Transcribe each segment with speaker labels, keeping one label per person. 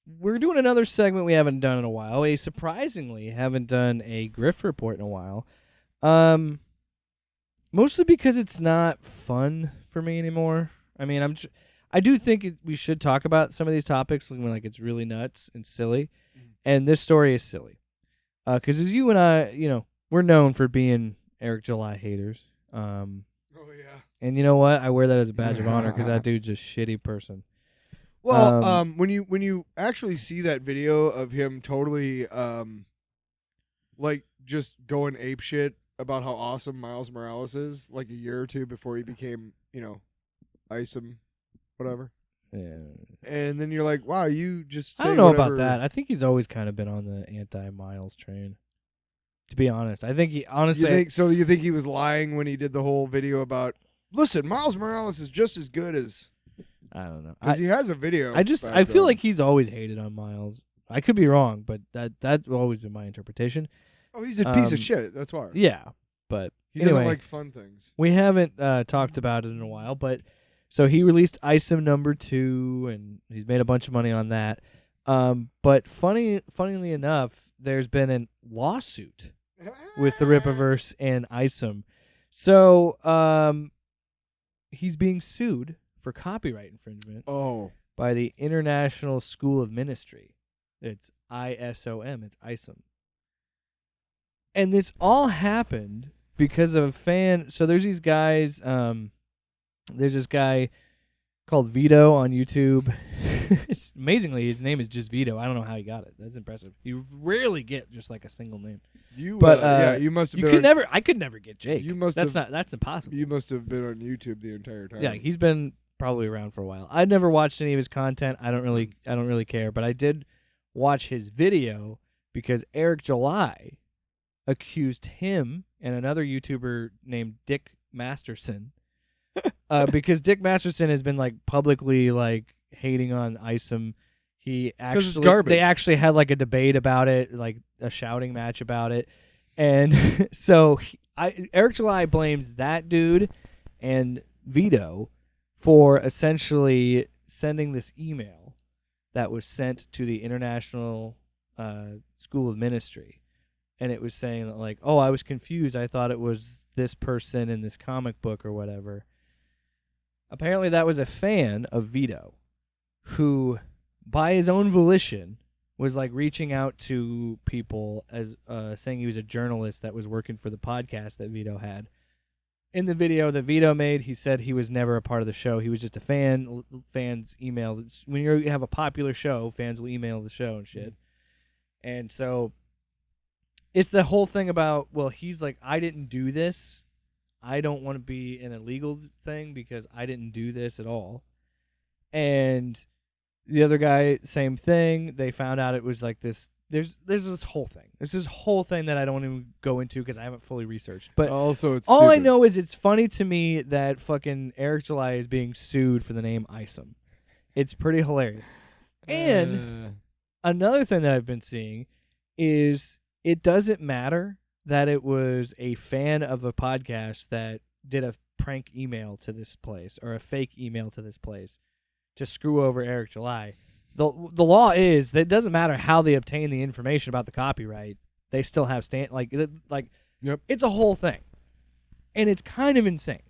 Speaker 1: we're doing another segment we haven't done in a while. Surprisingly haven't done a Grift report in a while. Mostly because it's not fun for me anymore. I mean, I do think we should talk about some of these topics when like it's really nuts and silly. And this story is silly. Because as you and I, we're known for being Eric July haters.
Speaker 2: Oh yeah.
Speaker 1: And you know what? I wear that as a badge of honor because that dude's a shitty person.
Speaker 2: Well, when you actually see that video of him totally like just going ape shit about how awesome Miles Morales is, like a year or two before he became, Isom, whatever.
Speaker 1: Yeah.
Speaker 2: And then you're like, wow, you just say
Speaker 1: I don't know
Speaker 2: whatever.
Speaker 1: about that. I think he's always kind of been on the anti-Miles train. To be honest, I think he honestly.
Speaker 2: You think he was lying when he did the whole video about? Listen, Miles Morales is just as good as.
Speaker 1: I don't know
Speaker 2: because he has a video.
Speaker 1: I feel like he's always hated on Miles. I could be wrong, but that's always been my interpretation.
Speaker 2: Oh, he's a piece of shit. That's why.
Speaker 1: Yeah, but
Speaker 2: he
Speaker 1: anyway,
Speaker 2: doesn't like fun things.
Speaker 1: We haven't talked about it in a while, but so he released Isom #2, and he's made a bunch of money on that. But funnily enough, there's been a lawsuit with the Rippaverse and Isom. So he's being sued for copyright infringement by the International School of Ministry. It's ISOM. It's Isom. And this all happened because of a fan. So there's these guys. There's this guy called Vito on YouTube. Amazingly, his name is just Vito. I don't know how he got it. That's impressive. You rarely get just like a single name.
Speaker 2: You must have.
Speaker 1: I could never get Jake. That's impossible.
Speaker 2: You must have been on YouTube the entire time.
Speaker 1: Yeah, he's been probably around for a while. I'd never watched any of his content. I don't really care, but I did watch his video because Eric July accused him and another YouTuber named Dick Masterson because Dick Masterson has been like publicly like hating on Isom. They actually had like a debate about it, like a shouting match about it. And so Eric July blames that dude and Vito for essentially sending this email that was sent to the International School of Ministry. And it was saying that, like, oh, I was confused. I thought it was this person in this comic book or whatever. Apparently that was a fan of Vito who, by his own volition, was like reaching out to people as saying he was a journalist that was working for the podcast that Vito had. In the video that Vito made, he said he was never a part of the show. He was just a fan. Fans email. When you have a popular show, fans will email the show and shit. And so it's the whole thing about, well, he's like, I didn't do this. I don't want to be an illegal thing because I didn't do this at all. And the other guy, same thing. They found out it was like this. There's this whole thing. There's this whole thing that I don't even go into because I haven't fully researched. But
Speaker 2: also, it's
Speaker 1: all
Speaker 2: stupid.
Speaker 1: I know is it's funny to me that fucking Eric July is being sued for the name Isom. It's pretty hilarious. And another thing that I've been seeing is it doesn't matter that it was a fan of a podcast that did a prank email to this place or a fake email to this place to screw over Eric July. The law is that it doesn't matter how they obtain the information about the copyright. They still have
Speaker 2: Yep.
Speaker 1: It's a whole thing. And it's kind of insane.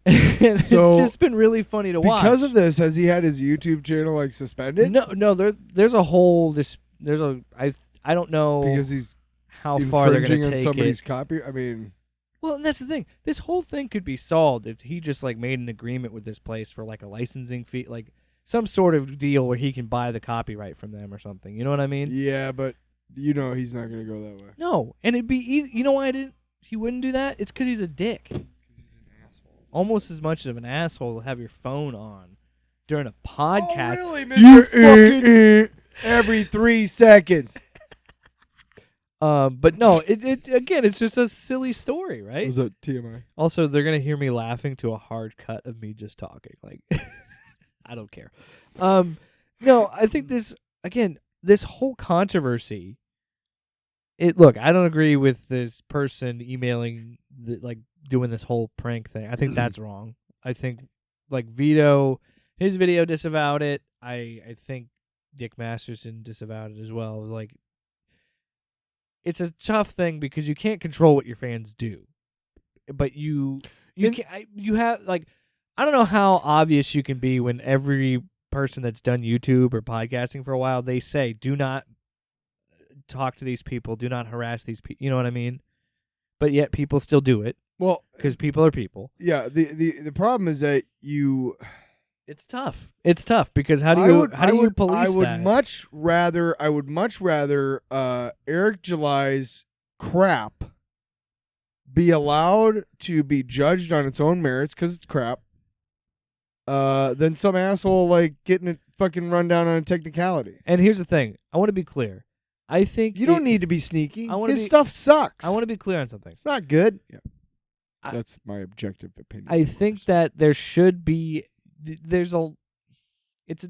Speaker 1: It's just been really funny to watch.
Speaker 2: Because of this, has he had his YouTube channel like suspended?
Speaker 1: No, there's a whole I don't know
Speaker 2: because he's
Speaker 1: how far they're going to
Speaker 2: on
Speaker 1: take
Speaker 2: somebody's
Speaker 1: it.
Speaker 2: copy. I mean,
Speaker 1: well, and that's the thing. This whole thing could be solved if he just like made an agreement with this place for like a licensing fee, like some sort of deal where he can buy the copyright from them or something. You know what I mean?
Speaker 2: yeah, but he's not going to go that way.
Speaker 1: No, and it'd be easy. You know why he wouldn't do that? It's because he's a dick.
Speaker 2: He's an asshole.
Speaker 1: Almost as much of an asshole to have your phone on during a podcast.
Speaker 2: Oh, really, Mr. Every 3 seconds.
Speaker 1: But no, it again, it's just a silly story, right?
Speaker 2: Was that TMI?
Speaker 1: Also, they're gonna hear me laughing to a hard cut of me just talking. Like, I don't care. No, I think this whole controversy. Look, I don't agree with this person emailing, doing this whole prank thing. I think that's wrong. I think, like, Vito, his video disavowed it. I think Dick Masterson disavowed it as well. Like, it's a tough thing because you can't control what your fans do, but you have like, I don't know how obvious you can be when every person that's done YouTube or podcasting for a while, they say, do not talk to these people, do not harass these people. You know what I mean? But yet people still do it.
Speaker 2: Well,
Speaker 1: because people are people.
Speaker 2: Yeah. The problem is that
Speaker 1: it's tough. It's tough because how do you police that?
Speaker 2: I would much rather Eric July's crap be allowed to be judged on its own merits because it's crap than some asshole like getting it fucking run down on a technicality.
Speaker 1: And here's the thing. I want to be clear. I think
Speaker 2: you don't need to be sneaky. His stuff sucks.
Speaker 1: I want to be clear on something.
Speaker 2: It's not good. Yeah. That's my objective opinion.
Speaker 1: I think that there should be it's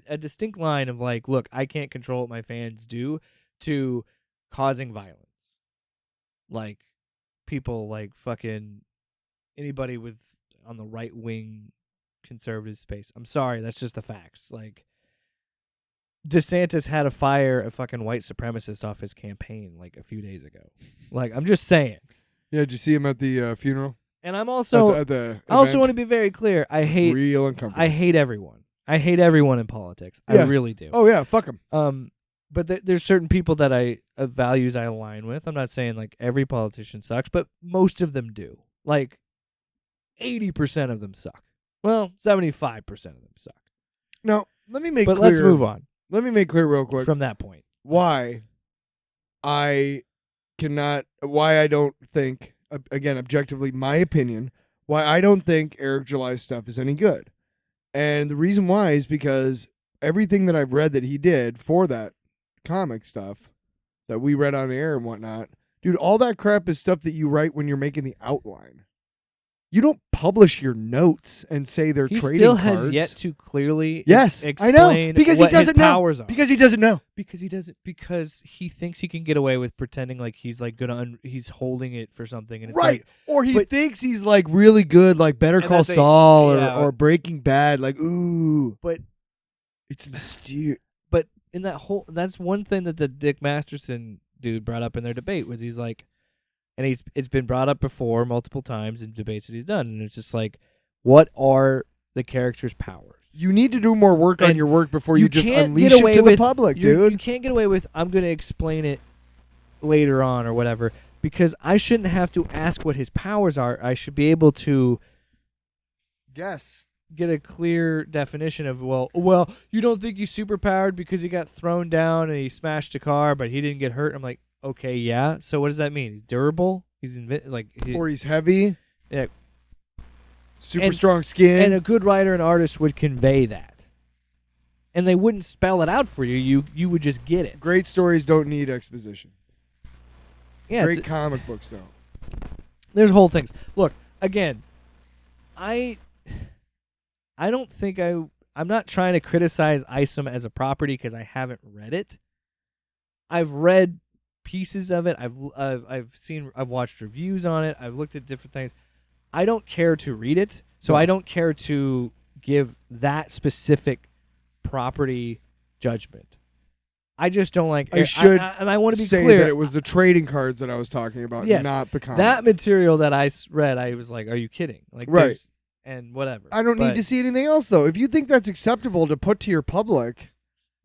Speaker 1: a distinct line of like, look, I can't control what my fans do, to causing violence. Like people like fucking anybody with on the right wing conservative space. I'm sorry, that's just the facts. Like DeSantis had to fire a fucking white supremacist off his campaign like a few days ago. Like, I'm just saying.
Speaker 2: Yeah, did you see him at the funeral?
Speaker 1: And I'm also
Speaker 2: at the
Speaker 1: I also want to be very clear. I hate everyone. I hate everyone in politics. Yeah. I really do.
Speaker 2: Oh yeah, fuck them.
Speaker 1: But there's certain people that values I align with. I'm not saying like every politician sucks, but most of them do. Like 80% of them suck. Well, 75% of them suck.
Speaker 2: Now, let me make
Speaker 1: clear.
Speaker 2: But
Speaker 1: let's move on.
Speaker 2: Let me make clear real quick
Speaker 1: from that point
Speaker 2: why I don't think, again, objectively, my opinion, why I don't think Eric July's stuff is any good. And the reason why is because everything that I've read that he did for that comic stuff that we read on the air and whatnot, dude, all that crap is stuff that you write when you're making the outline. You don't publish your notes and say they're trading cards. He still has
Speaker 1: yet to clearly
Speaker 2: explain
Speaker 1: I know, because
Speaker 2: what
Speaker 1: he doesn't
Speaker 2: his
Speaker 1: know.
Speaker 2: Powers are. Because he doesn't know.
Speaker 1: Because he thinks he can get away with pretending like he's like he's holding it for something, and it's
Speaker 2: right.
Speaker 1: Like,
Speaker 2: or he thinks he's like really good, like Better Call Saul or Breaking Bad, like ooh.
Speaker 1: But
Speaker 2: it's mysterious.
Speaker 1: But in that's one thing that the Dick Masterson dude brought up in their debate was he's like. And it's been brought up before multiple times in debates that he's done. And it's just like, what are the character's powers?
Speaker 2: You need to do more work on your work before you just unleash it to the public, dude.
Speaker 1: You can't get away with, I'm going to explain it later on or whatever, because I shouldn't have to ask what his powers are. I should be able to
Speaker 2: guess.
Speaker 1: Get a clear definition of, well, you don't think he's superpowered because he got thrown down and he smashed a car, but he didn't get hurt? I'm like, okay, yeah. So what does that mean? He's durable.
Speaker 2: Or he's heavy.
Speaker 1: Yeah.
Speaker 2: Super strong skin.
Speaker 1: And a good writer and artist would convey that, and they wouldn't spell it out for you. You would just get it.
Speaker 2: Great stories don't need exposition.
Speaker 1: Yeah.
Speaker 2: Great comic books don't.
Speaker 1: There's whole things. Look, again, I don't think I'm not trying to criticize Isom as a property because I haven't read it. I've read pieces of it. I've watched reviews on it. I've looked at different things. I don't care to read it, so I don't care to give that specific property judgment. I just don't like. And I want to be
Speaker 2: say
Speaker 1: clear
Speaker 2: that it was the trading cards that I was talking about, not the comic.
Speaker 1: That material that I read, I was like, "Are you kidding?" Like,
Speaker 2: right?
Speaker 1: And whatever.
Speaker 2: I don't need to see anything else though. If you think that's acceptable to put to your public.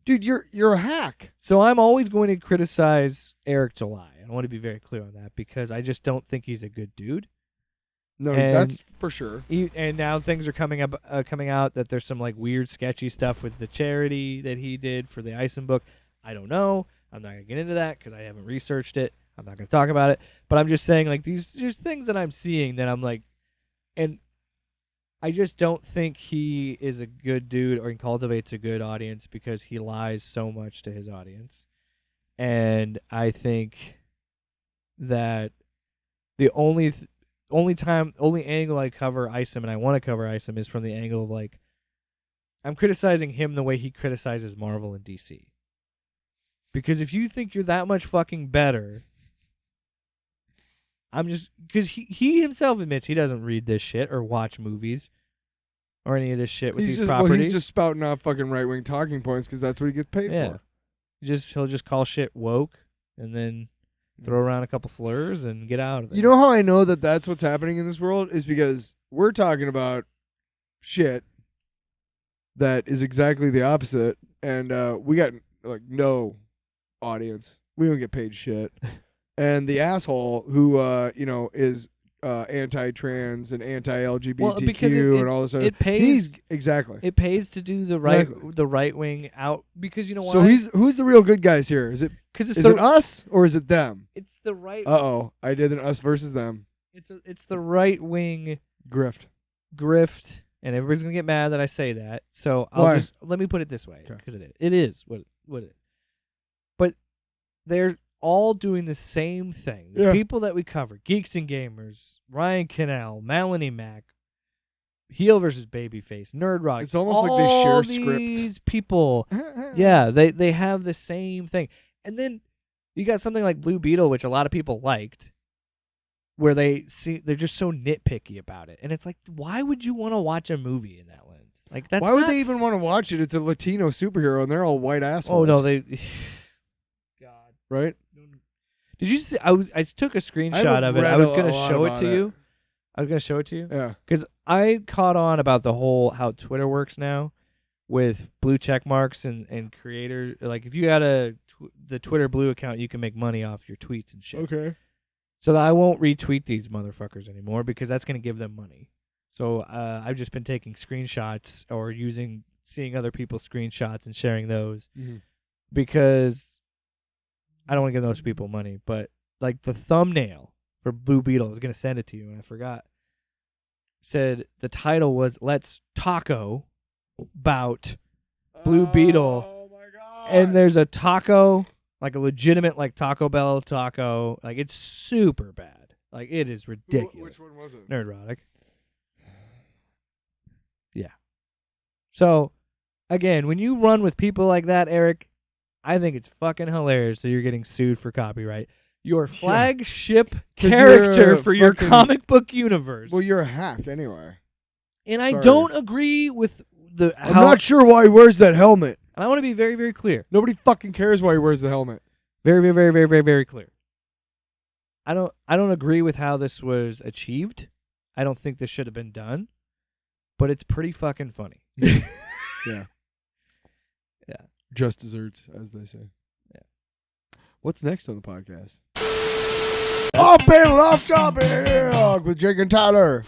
Speaker 2: Dude, you're a hack.
Speaker 1: So I'm always going to criticize Eric July. I want to be very clear on that because I just don't think he's a good dude.
Speaker 2: No, that's for sure.
Speaker 1: And now things are coming out that there's some like weird, sketchy stuff with the charity that he did for the Isom book. I don't know. I'm not gonna get into that because I haven't researched it. I'm not gonna talk about it. But I'm just saying like these just things that I'm seeing that I'm like, and I just don't think he is a good dude or he cultivates a good audience because he lies so much to his audience. And I think that the only angle I cover Isom and I want to cover Isom is from the angle of like, I'm criticizing him the way he criticizes Marvel and DC. Because if you think you're that much fucking better, because he himself admits he doesn't read this shit or watch movies or any of this shit with
Speaker 2: He's
Speaker 1: these
Speaker 2: just,
Speaker 1: properties.
Speaker 2: well, he's just spouting off fucking right-wing talking points because that's what he gets paid
Speaker 1: Yeah.
Speaker 2: for.
Speaker 1: He'll just call shit woke and then throw around a couple slurs and get out of it.
Speaker 2: You know how I know that that's what's happening in this world is because we're talking about shit that is exactly the opposite, and we got like no audience. We don't get paid shit, and the asshole who is anti-trans and anti-LGBTQ and all this.
Speaker 1: It pays.
Speaker 2: Exactly.
Speaker 1: It pays to do the right wing out because you know why.
Speaker 2: So who's the real good guys here? Is it it us or is it them?
Speaker 1: It's the right.
Speaker 2: I did an us versus them.
Speaker 1: It's the right wing
Speaker 2: grift,
Speaker 1: and everybody's gonna get mad that I say that. So let me put it this way because it is what it is. But they're all doing the same thing. There's people that we cover: Geeks and Gamers, Ryan Cannell, Melanie Mack, Heel versus Babyface, Nerd Rock.
Speaker 2: It's almost like they share scripts.
Speaker 1: These people, they have the same thing. And then you got something like Blue Beetle, which a lot of people liked, where they're just so nitpicky about it. And it's like, why would you want to watch a movie in that lens? Like that's
Speaker 2: why would they even want to watch it? It's a Latino superhero, and they're all white assholes.
Speaker 1: Oh no, they. God,
Speaker 2: right?
Speaker 1: Did you see? I took a screenshot of it. I was gonna show it to you. I was gonna show it to you.
Speaker 2: Yeah.
Speaker 1: Because I caught on about the whole how Twitter works now, with blue check marks and creators. Like if you got the Twitter blue account, you can make money off your tweets and shit.
Speaker 2: Okay.
Speaker 1: So I won't retweet these motherfuckers anymore because that's gonna give them money. So I've just been taking screenshots or seeing other people's screenshots and sharing those because I don't want to give those people money, but like the thumbnail for Blue Beetle, I was going to send it to you and I forgot, said the title was Let's Taco About Blue Beetle.
Speaker 2: Oh my God.
Speaker 1: And there's a taco, like a legitimate like Taco Bell taco. Like it's super bad. Like it is ridiculous.
Speaker 2: Which one was it?
Speaker 1: Nerdrotic. Yeah. So, again, when you run with people like that, Eric, I think it's fucking hilarious that you're getting sued for copyright. Your flagship character for your comic book universe.
Speaker 2: Well, you're a hack anyway.
Speaker 1: And I don't agree with
Speaker 2: I'm not sure why he wears that helmet.
Speaker 1: And I want to be very, very clear.
Speaker 2: Nobody fucking cares why he wears the helmet.
Speaker 1: Very, very, very, very, very, very clear. I don't agree with how this was achieved. I don't think this should have been done. But it's pretty fucking funny.
Speaker 2: Yeah.
Speaker 1: Yeah.
Speaker 2: Just desserts, as they say.
Speaker 1: Yeah.
Speaker 2: What's next on the podcast? Off panel, off topic with Jake and Tyler.